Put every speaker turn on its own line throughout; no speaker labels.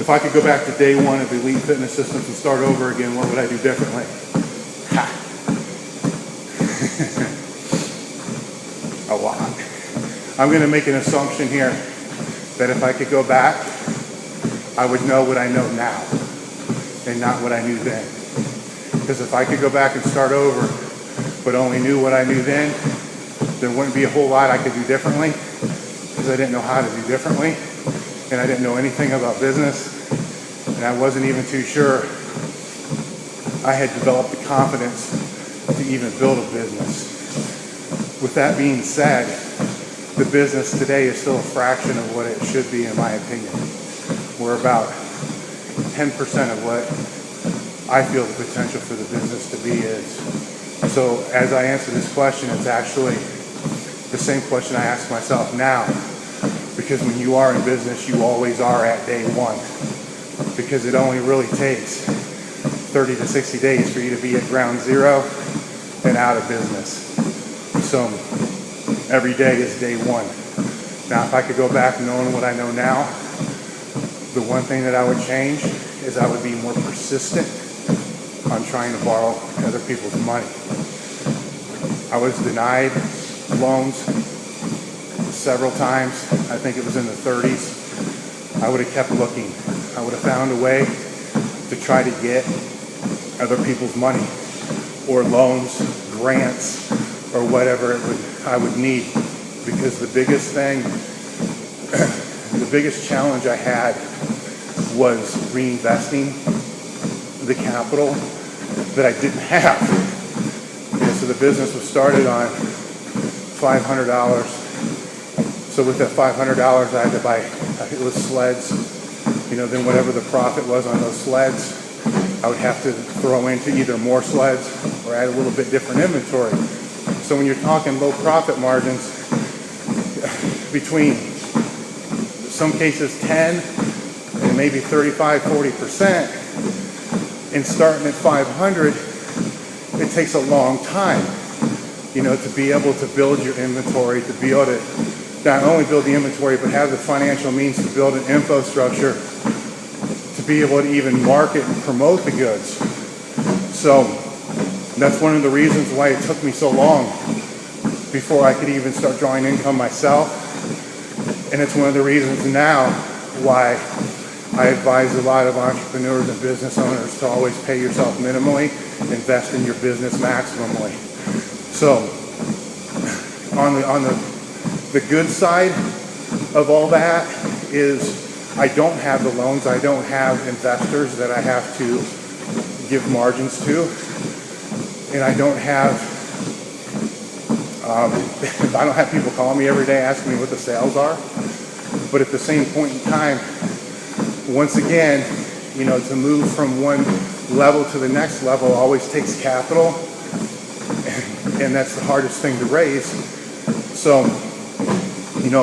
if I could go back to day one of Elite Fitness Systems and start over again, what would I do differently? Ha. A lot. I'm going to make an assumption here that if I could go back, I would know what I know now and not what I knew then. Because if I could go back and start over, but only knew what I knew then, there wouldn't be a whole lot I could do differently, because I didn't know how to do differently, and I didn't know anything about business, and I wasn't even too sure I had developed the confidence to even build a business. With that being said, the business today is still a fraction of what it should be, in my opinion. We're about 10% of what I feel the potential for the business to be is. So as I answer this question, it's actually the same question I ask myself now. Because when you are in business, you always are at day one. Because it only really takes 30 to 60 days for you to be at ground zero and out of business. So every day is day one. Now, if I could go back knowing what I know now, the one thing that I would change is I would be more persistent on trying to borrow other people's money. I was denied loans several times. I think it was in the 30s. I would have kept looking. I would have found a way to try to get other people's money or loans, grants, or whatever I would need. Because the biggest thing, the biggest challenge I had was reinvesting the capital that I didn't have. So the business was started on $500. So with that $500, I had to buy, it was sleds, then whatever the profit was on those sleds, I would have to throw into either more sleds or add a little bit different inventory. So when you're talking low profit margins, between some cases 10 and maybe 35, 40%, and starting at 500, it takes a long time, to be able to build your inventory, to be able to not only build the inventory, but have the financial means to build an infrastructure to be able to even market and promote the goods. So that's one of the reasons why it took me so long before I could even start drawing income myself. And it's one of the reasons now why I advise a lot of entrepreneurs and business owners to always pay yourself minimally, invest in your business maximally. So on the good side of all that is I don't have the loans, I don't have investors that I have to give margins to, and I don't have people calling me every day asking me what the sales are. But at the same point in time, once again, to move from one level to the next level always takes capital, and that's the hardest thing to raise. So,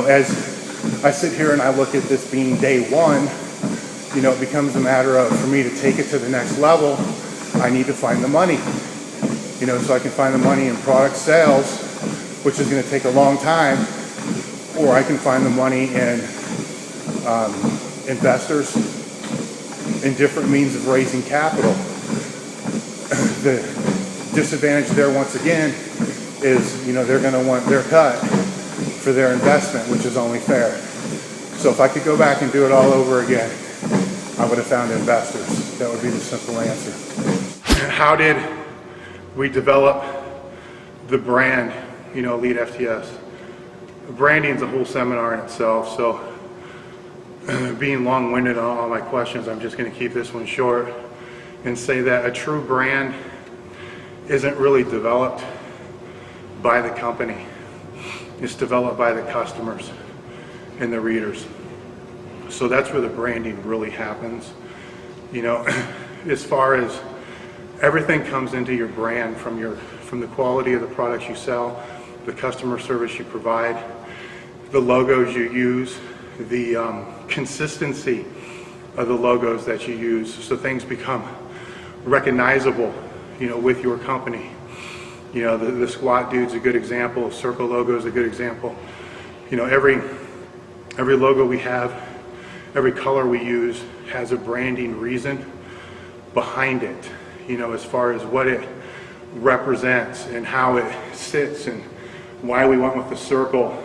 as I sit here and I look at this being day one, it becomes a matter of, for me to take it to the next level, I need to find the money. So I can find the money in product sales, which is going to take a long time, or I can find the money in investors and different means of raising capital. The disadvantage there, once again, is, they're going to want their cut for their investment, which is only fair. So if I could go back and do it all over again, I would have found investors. That would be the simple answer. How did we develop the brand, elitefts? Branding is a whole seminar in itself, so being long-winded on all my questions, I'm just going to keep this one short and say that a true brand isn't really developed by the company. It's developed by the customers and the readers. So that's where the branding really happens. As far as everything comes into your brand, from the quality of the products you sell, the customer service you provide, the logos you use, the consistency of the logos that you use, so things become recognizable, with your company. The squat dude's a good example. Circle logo is a good example. Every logo we have, every color we use has a branding reason behind it, you know, as far as what it represents and how it sits and why we went with the circle,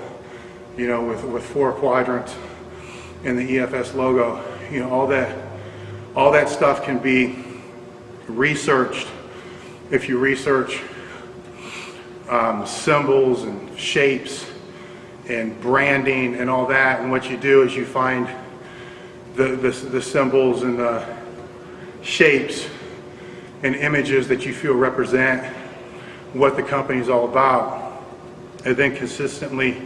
you know, with 4 quadrants and the EFS logo. You know, all that stuff can be researched if you research symbols and shapes and branding and all that. And what you do is you find the symbols and the shapes and images that you feel represent what the company is all about, and then consistently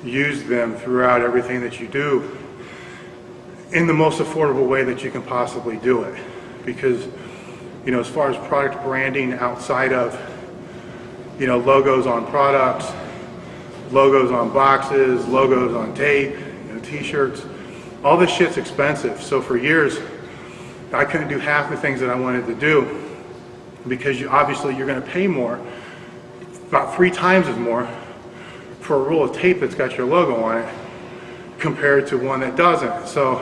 use them throughout everything that you do in the most affordable way that you can possibly do it. Because, you know, as far as product branding outside of, you know, logos on products, logos on boxes, logos on tape, you know, t-shirts, all this shit's expensive. So for years, I couldn't do half the things that I wanted to do because obviously you're going to pay more, about 3 times as more, for a roll of tape that's got your logo on it compared to one that doesn't. So,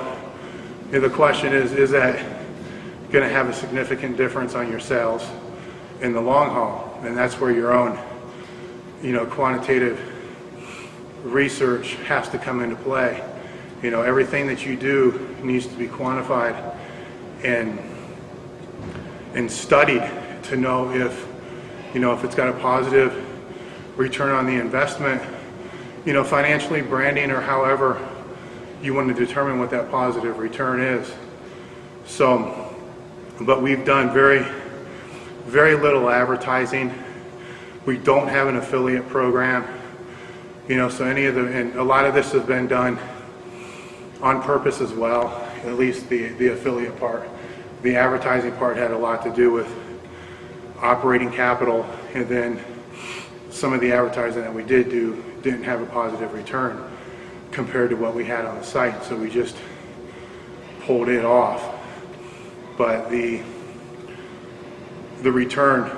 you know, the question is that going to have a significant difference on your sales in the long haul? And that's where your own, you know, quantitative research has to come into play. You know, everything that you do needs to be quantified and studied to know if, you know, if it's got a positive return on the investment, you know, financially, branding, or however you want to determine what that positive return is. So, but we've done very, very little advertising. We don't have an affiliate program, you know, so and a lot of this has been done on purpose as well, at least the affiliate part. The advertising part had a lot to do with operating capital, and then some of the advertising that we did do didn't have a positive return compared to what we had on the site, so we just pulled it off. But the return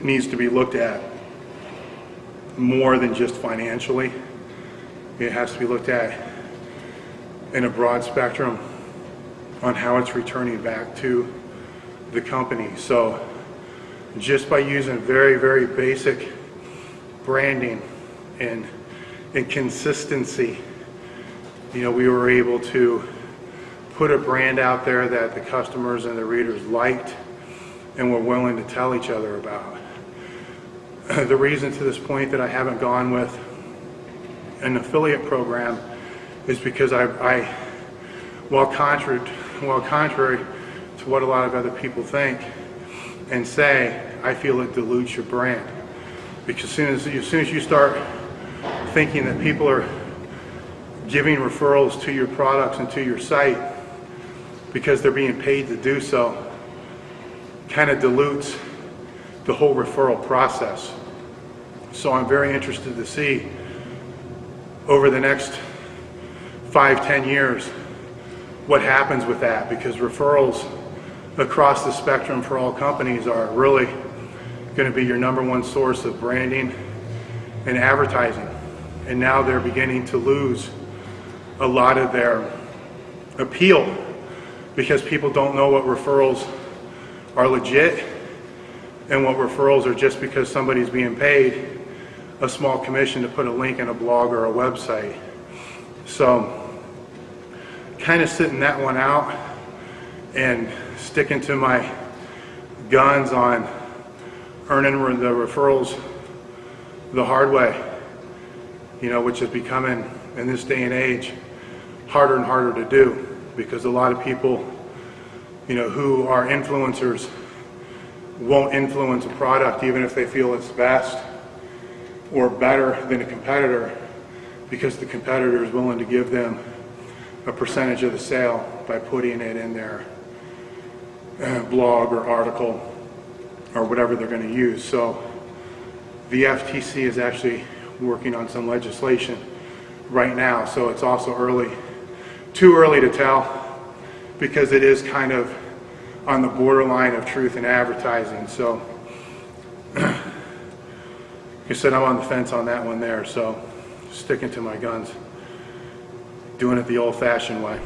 needs to be looked at more than just financially. It has to be looked at in a broad spectrum on how it's returning back to the company. So just by using very, very basic branding and consistency, you know, we were able to put a brand out there that the customers and the readers liked and were willing to tell each other about. The reason to this point that I haven't gone with an affiliate program is because while contrary to what a lot of other people think and say, I feel it dilutes your brand. Because as soon as you start thinking that people are giving referrals to your products and to your site because they're being paid to do so, kind of dilutes the whole referral process. So I'm very interested to see over the next 5-10 years what happens with that, because referrals across the spectrum for all companies are really going to be your #1 source of branding and advertising. And now they're beginning to lose a lot of their appeal because people don't know what referrals are legit and what referrals are just because somebody's being paid a small commission to put a link in a blog or a website. So kind of sitting that one out and sticking to my guns on earning the referrals the hard way, you know, which is becoming, in this day and age, harder and harder to do, because a lot of people, you know, who are influencers won't influence a product even if they feel it's best or better than a competitor, because the competitor is willing to give them a percentage of the sale by putting it in their blog or article or whatever they're going to use. So the FTC is actually working on some legislation right now, so it's also too early to tell, because it is kind of on the borderline of truth and advertising. So like I said, I'm on the fence on that one there, so sticking to my guns, doing it the old-fashioned way.